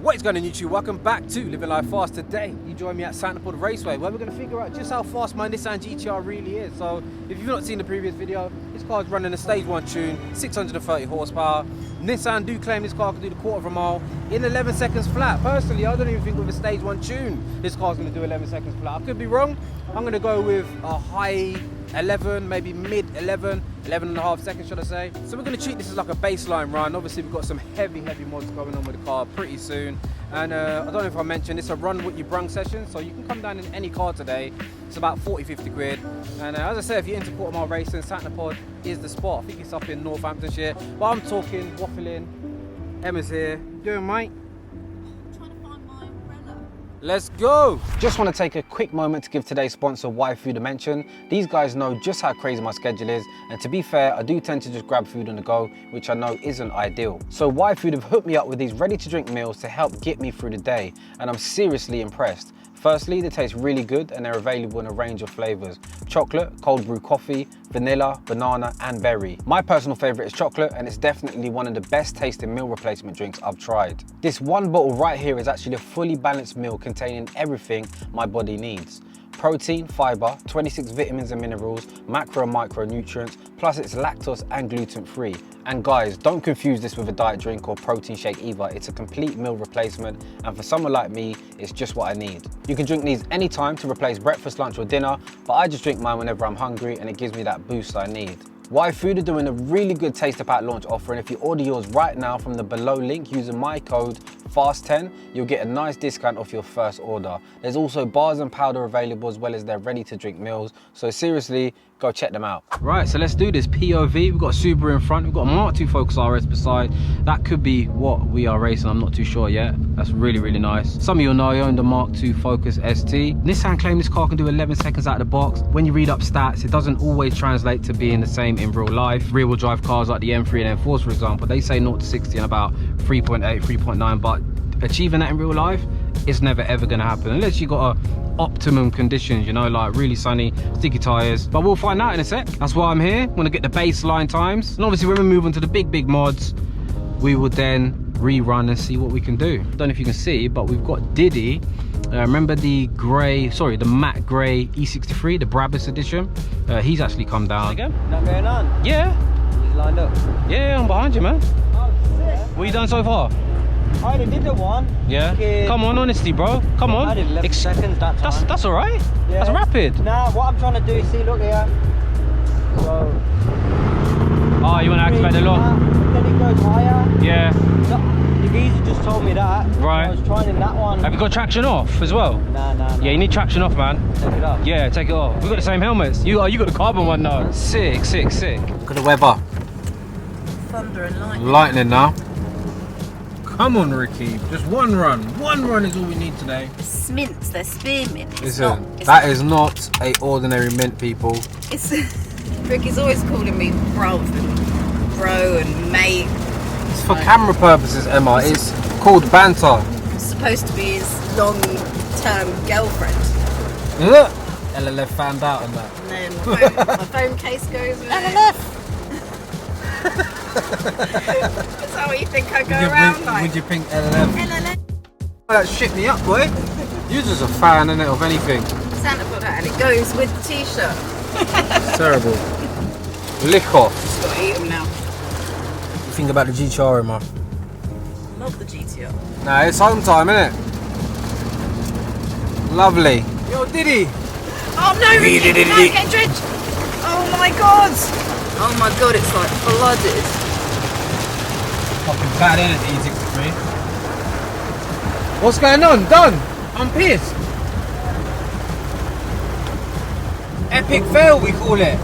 What is going on YouTube? Welcome back to Living Life Fast. Today you join me at Santa Pod Raceway where we're going to figure out just how fast my Nissan Gtr really is. So if you've not seen the previous video, this car is running a stage 1 tune, 630 horsepower. Nissan do claim this car can do the quarter of a mile in 11 seconds flat. Personally, I don't even think with a stage 1 tune this car's going to do 11 seconds flat. I could be wrong. I'm going to go with a high 11, maybe mid 11 and a half seconds, should I say. So we're going to treat this as like a baseline run. Obviously we've got some heavy mods going on with the car pretty soon, and I don't know if I mentioned, it's a run what you brung session, so you can come down in any car today. It's about 40-50 quid, and as I said, if you're into quarter mile racing, Santa Pod is the spot. I think it's up in Northamptonshire, but I'm talking waffling. Emma's here. Doing, mate? Let's go! Just want to take a quick moment to give today's sponsor Why Food a mention. These guys know just how crazy my schedule is, and to be fair, I do tend to just grab food on the go, which I know isn't ideal. So Why Food have hooked me up with these ready to drink meals to help get me through the day, and I'm seriously impressed. Firstly, they taste really good and they're available in a range of flavours. Chocolate, cold brew coffee, vanilla, banana and berry. My personal favourite is chocolate, and it's definitely one of the best tasting meal replacement drinks I've tried. This one bottle right here is actually a fully balanced meal containing everything my body needs. Protein, fibre, 26 vitamins and minerals, macro and micronutrients, plus it's lactose and gluten free. And guys, don't confuse this with a diet drink or protein shake either. It's a complete meal replacement, and for someone like me, it's just what I need. You can drink these anytime to replace breakfast, lunch or dinner, but I just drink mine whenever I'm hungry and it gives me that boost I need. Why Food are doing a really good taster pack launch offer, and if you order yours right now from the below link using my code FAST10, you'll get a nice discount off your first order. There's also bars and powder available as well as their ready to drink meals, so seriously, go check them out. Right, so let's do this. POV, we've got a Subaru in front, we've got a Mark II Focus RS beside. That could be what we are racing, I'm not too sure yet. That's really nice. Some of you know I own the Mark II Focus ST. Nissan claim this car can do 11 seconds out of the box. When you read up stats, it doesn't always translate to being the same in real life. Rear wheel drive cars like the M3 and M4s, for example, they say 0 to 60 in about 3.8, 3.9, but achieving that in real life, it's never ever gonna happen unless you got optimum conditions, you know, like really sunny, sticky tires. But we'll find out in a sec. That's why I'm here. Want to get the baseline times, and obviously when we move on to the big mods, we will then rerun and see what we can do. Don't know if you can see, but we've got Diddy. Remember the matte grey E63, the Brabus edition? He's actually come down. Not going on? Yeah. He's lined up? Yeah, I'm behind you, man. Oh, sick. What you done so far? I already did the one. Yeah? Come on, honesty, bro. Come on. I did 11 seconds that time. That's all right. Yeah. That's rapid. Nah, what I'm trying to do is see, look here. So, oh, you want to activate the lock? Then it goes higher. Yeah. The geezer just told me that. Right. I was trying in that one. Have you got traction off as well? Nah. Yeah, you need traction off, man. Take it off. Yeah, take it off. We've got the same helmets. You got the carbon one now. Sick. Look at the weather. Thunder and lightning. Lightning now. Come on, Ricky. Just one run. One run is all we need today. Mints, they're spearmint. Listen, that is not a ordinary mint, people. It's Ricky's always calling me bro and mate. It's for camera purposes, Emma. It's called banter. It's supposed to be his long-term girlfriend. Look, LLF found out on that. And then my phone case goes with LLF. Is that what you think I go around like? Would you pink LLF? LLF. That shit me up, boy. You're just a fan, innit, of anything. Santa put that, and it goes with the t-shirt. It's terrible. Lick off. Just gotta eat them now. What do you think about the Gtr, Emma? Love the GTR. Nah, it's home time, innit? Lovely. Yo, Diddy. Oh no, Ricky, no, get drenched. Oh my god. Oh my god, it's like flooded. Fucking bad, innit, the E63? What's going on? Done. I'm pissed. Epic fail, we call it.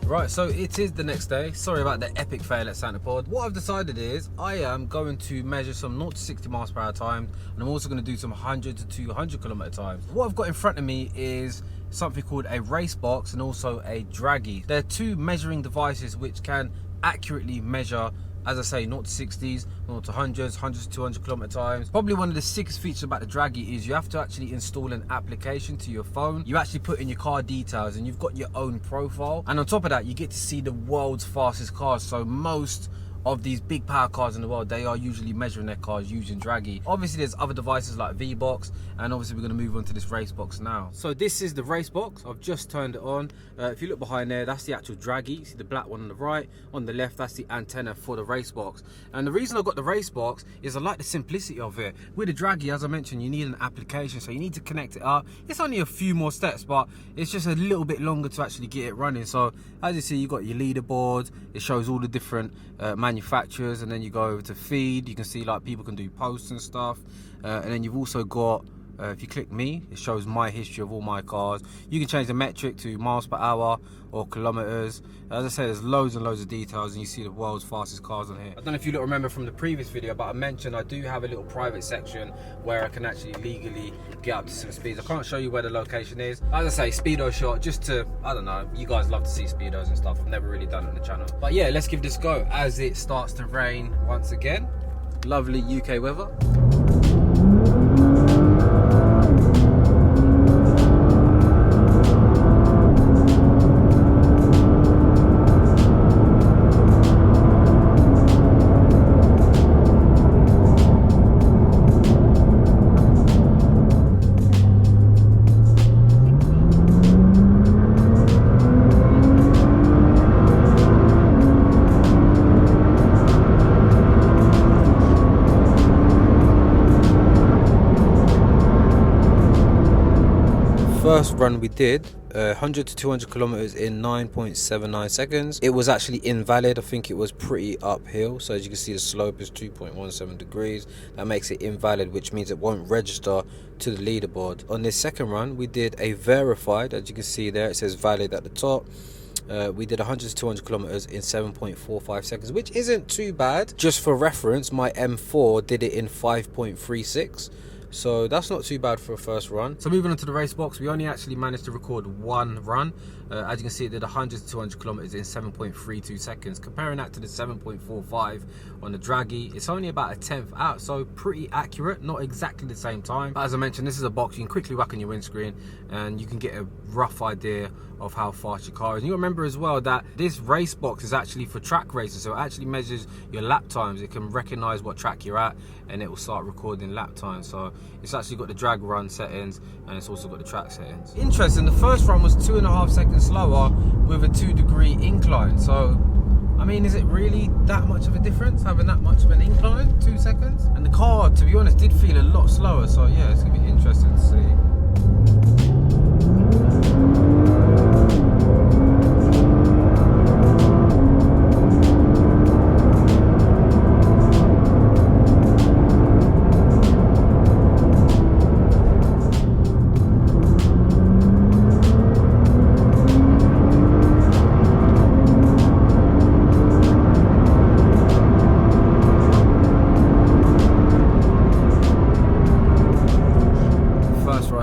Right, so it is the next day. Sorry about the epic fail at Santa Pod. What I've decided is I am going to measure some 0 to 60 miles per hour times, and I'm also going to do some 100 to 200 kilometer times. What I've got in front of me is something called a race box and also a draggy. They're two measuring devices which can accurately measure, as I say, 0 to 60s, 0 to 100s, 100 to 200 kilometer times. Probably one of the sickest features about the draggy is you have to actually install an application to your phone. You actually put in your car details and you've got your own profile. And on top of that, you get to see the world's fastest cars. So most of these big power cars in the world, they are usually measuring their cars using Dragy. Obviously there's other devices like V-Box, and obviously we're going to move on to this race box now. So this is the race box. I've just turned it on. If you look behind there, that's the actual Dragy. You see the black one on the right. On the left, that's the antenna for the race box. And the reason I got the race box is I like the simplicity of it. With the Dragy, as I mentioned, you need an application, so you need to connect it up. It's only a few more steps, but it's just a little bit longer to actually get it running. So as you see, you got your leaderboard. It shows all the different manufacturers, and then you go over to feed. You can see like people can do posts and stuff, and then you've also got if you click me, it shows my history of all my cars. You can change the metric to miles per hour or kilometers. As I said, there's loads and loads of details, and you see the world's fastest cars on here. I don't know if you lot remember from the previous video, but I mentioned I do have a little private section where I can actually legally get up to some speeds. I can't show you where the location is. As I say, speedo shot, just to, I don't know, you guys love to see speedos and stuff. I've never really done it on the channel. But yeah, let's give this a go as it starts to rain once again. Lovely UK weather. First run we did 100 to 200 kilometers in 9.79 seconds. It was actually invalid. I think it was pretty uphill, so as you can see the slope is 2.17 degrees. That makes it invalid, which means it won't register to the leaderboard. On this second run we did a verified. As you can see there, it says valid at the top. We did 100 to 200 kilometers in 7.45 seconds, which isn't too bad. Just for reference, my M4 did it in 5.36. So that's not too bad for a first run. So moving on to the race box, we only actually managed to record one run. As you can see, it did 100 to 200 kilometers in 7.32 seconds. Comparing that to the 7.45 on the Dragy, it's only about a 10th out, so pretty accurate, not exactly the same time. But as I mentioned, this is a box you can quickly whack on your windscreen and you can get a rough idea of how fast your car is. And you remember as well that this race box is actually for track races, so it actually measures your lap times. It can recognize what track you're at and it will start recording lap times. So it's actually got the drag run settings and it's also got the track settings. Interesting, the first run was 2.5 seconds slower with a 2-degree incline. So I mean, is it really that much of a difference having that much of an incline, 2 seconds? And the car, to be honest, did feel a lot slower. So yeah, it's gonna be interesting to see.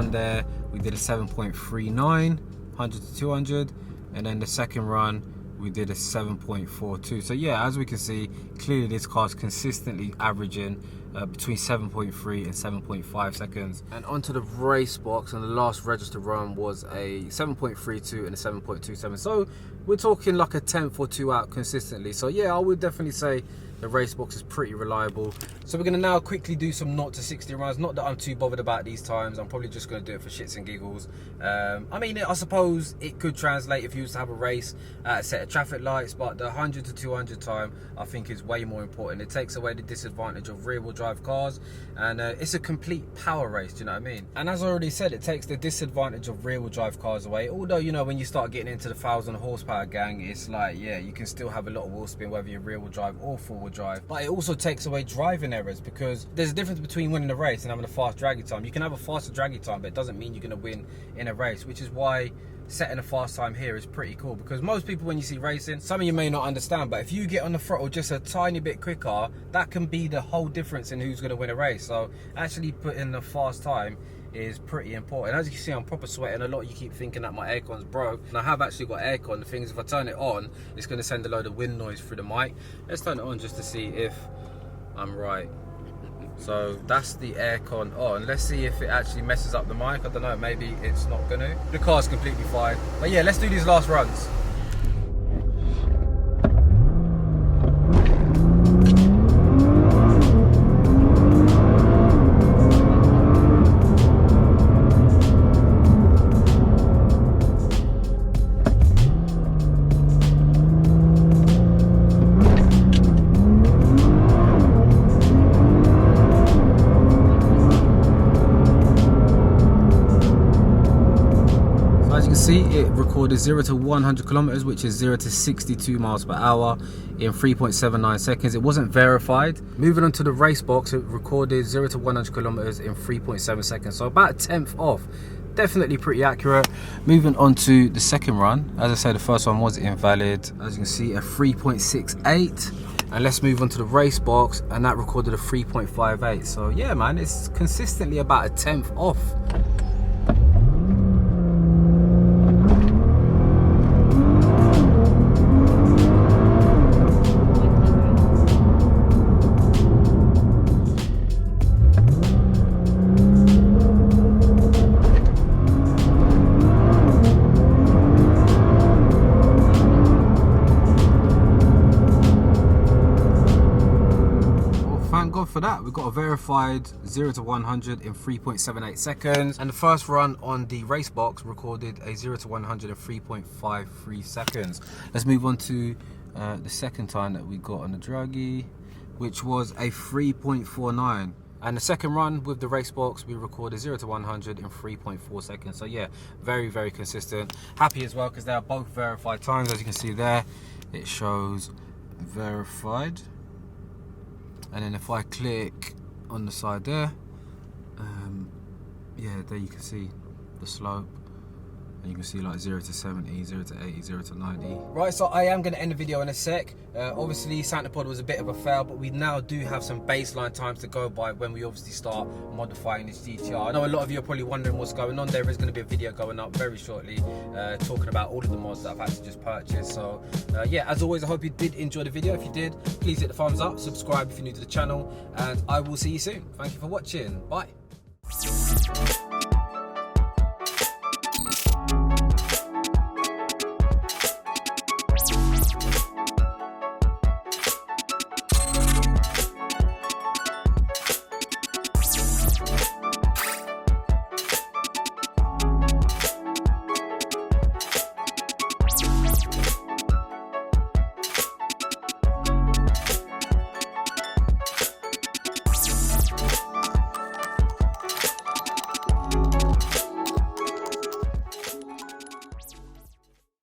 There we did a 7.39 100 to 200, and then the second run we did a 7.42. so yeah, as we can see, clearly this car is consistently averaging between 7.3 and 7.5 seconds. And onto the race box, and the last registered run was a 7.32 and a 7.27, so we're talking like a 10th or 2 out consistently. So yeah, I would definitely say the race box is pretty reliable. So we're going to now quickly do some 0 to 60 runs. Not that I'm too bothered about these times. I'm probably just going to do it for shits and giggles. I mean, I suppose it could translate if you used to have a race at a set of traffic lights, but the 100 to 200 time I think is way more important. It takes away the disadvantage of rear-wheel drive cars, and it's a complete power race, do you know what I mean? And as I already said, it takes the disadvantage of rear-wheel drive cars away. Although, you know, when you start getting into the 1,000 horsepower gang, it's like, yeah, you can still have a lot of wheel spin whether you're rear-wheel drive or four-wheel drive. But it also takes away driving errors, because there's a difference between winning a race and having a fast Dragy time. You can have a faster Dragy time, but it doesn't mean you're going to win in a race, which is why setting a fast time here is pretty cool. Because most people, when you see racing, some of you may not understand, but if you get on the throttle just a tiny bit quicker, that can be the whole difference in who's going to win a race. So actually putting a fast time is pretty important. As you can see, I'm proper sweating a lot. You keep thinking that my aircon's broke, and I have actually got aircon. The thing is, if I turn it on, it's going to send a load of wind noise through the mic. Let's turn it on just to see if I'm right. So that's the aircon on. Let's see if it actually messes up the mic. I don't know, maybe it's not gonna. The car's completely fine. But yeah, let's do these last runs. see, it recorded 0 to 100 kilometers, which is 0 to 62 miles per hour in 3.79 seconds. It wasn't verified. Moving on to the race box, it recorded 0 to 100 kilometers in 3.7 seconds, so about a tenth off. Definitely pretty accurate. Moving on to the second run, as I said, the first one was invalid. As you can see, a 3.68. And let's move on to the race box, and that recorded a 3.58. So yeah, man, it's consistently about a tenth off. Thank God for that. We got a verified 0 to 100 in 3.78 seconds, and the first run on the race box recorded a 0 to 100 in 3.53 seconds. Let's move on to the second time that we got on the draggy, which was a 3.49. And the second run with the race box, we recorded 0 to 100 in 3.4 seconds. So yeah, very, very consistent. Happy as well because they are both verified times. As you can see there, it shows verified. And then if I click on the side there, yeah, there you can see the slope. And you can see like 0 to 70, 0 to 80, 0 to 90. Right, so I am going to end the video in a sec. Obviously, Santa Pod was a bit of a fail, but we now do have some baseline times to go by when we obviously start modifying this GTR. I know a lot of you are probably wondering what's going on. There is going to be a video going up very shortly talking about all of the mods that I've had to just purchase. So yeah, as always, I hope you did enjoy the video. If you did, please hit the thumbs up, subscribe if you're new to the channel, and I will see you soon. Thank you for watching. Bye.